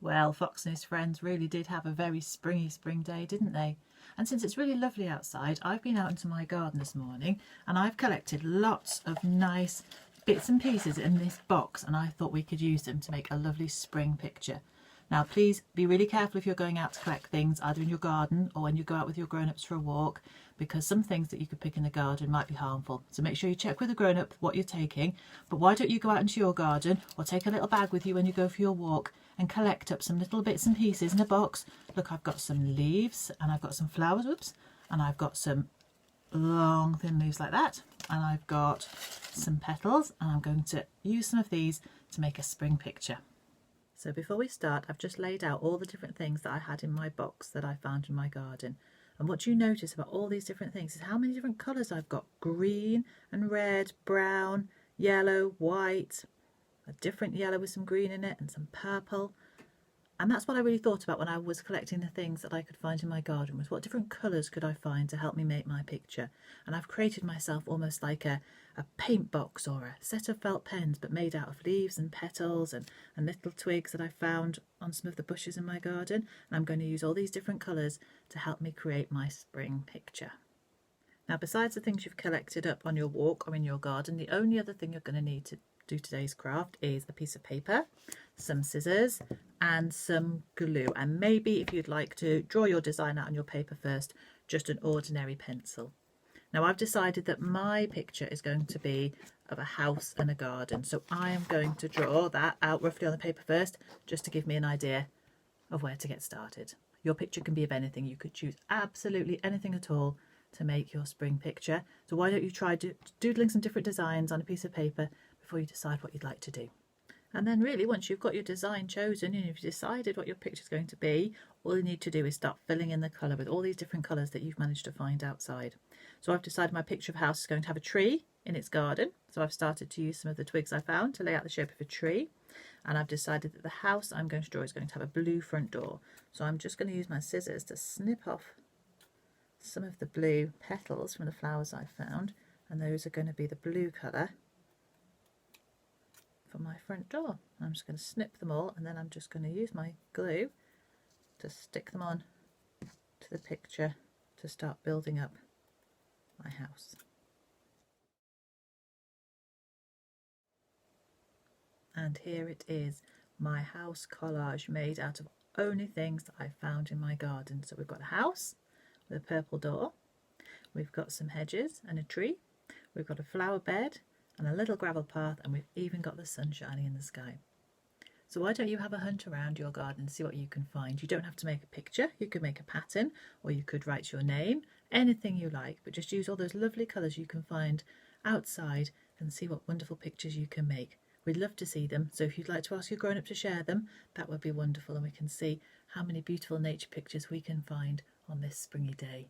Well, Fox and his friends really did have a very springy spring day, didn't they? And since it's really lovely outside, I've been out into my garden this morning and I've collected lots of nice bits and pieces in this box, and I thought we could use them to make a lovely spring picture. Now please be really careful if you're going out to collect things, either in your garden or when you go out with your grown-ups for a walk, because some things that you could pick in the garden might be harmful. So make sure you check with the grown-up what you're taking. But why don't you go out into your garden or take a little bag with you when you go for your walk and collect up some little bits and pieces in a box. Look, I've got some leaves and I've got some flowers, whoops, and I've got some long thin leaves like that, and I've got some petals, and I'm going to use some of these to make a spring picture. So before we start, I've just laid out all the different things that I had in my box that I found in my garden. And what you notice about all these different things is how many different colours I've got: green and red, brown, yellow, white, a different yellow with some green in it, and some purple. And that's what I really thought about when I was collecting the things that I could find in my garden, was what different colours could I find to help me make my picture. And I've created myself almost like a paint box or a set of felt pens, but made out of leaves and petals and little twigs that I found on some of the bushes in my garden. And I'm going to use all these different colours to help me create my spring picture. Now, besides the things you've collected up on your walk or in your garden, the only other thing you're going to need to do today's craft is a piece of paper, some scissors and some glue, and maybe, if you'd like to draw your design out on your paper first, just an ordinary pencil. Now I've decided that my picture is going to be of a house and a garden, so I am going to draw that out roughly on the paper first, just to give me an idea of where to get started. Your picture can be of anything. You could choose absolutely anything at all to make your spring picture. So why don't you try doodling some different designs on a piece of paper before you decide what you'd like to do. And then really, once you've got your design chosen and you've decided what your picture is going to be, all you need to do is start filling in the colour with all these different colours that you've managed to find outside. So I've decided my picture of a house is going to have a tree in its garden. So I've started to use some of the twigs I found to lay out the shape of a tree. And I've decided that the house I'm going to draw is going to have a blue front door. So I'm just going to use my scissors to snip off some of the blue petals from the flowers I found. And those are going to be the blue colour for my front door. I'm just going to snip them all, and then I'm just going to use my glue to stick them on to the picture to start building up my house. And here it is, my house collage made out of only things that I found in my garden. So we've got a house with a purple door, we've got some hedges and a tree, we've got a flower bed and a little gravel path, and we've even got the sun shining in the sky. So why don't you have a hunt around your garden and see what you can find. You don't have to make a picture, you could make a pattern, or you could write your name, anything you like, but just use all those lovely colours you can find outside and see what wonderful pictures you can make. We'd love to see them, so if you'd like to ask your grown-up to share them, that would be wonderful, and we can see how many beautiful nature pictures we can find on this springy day.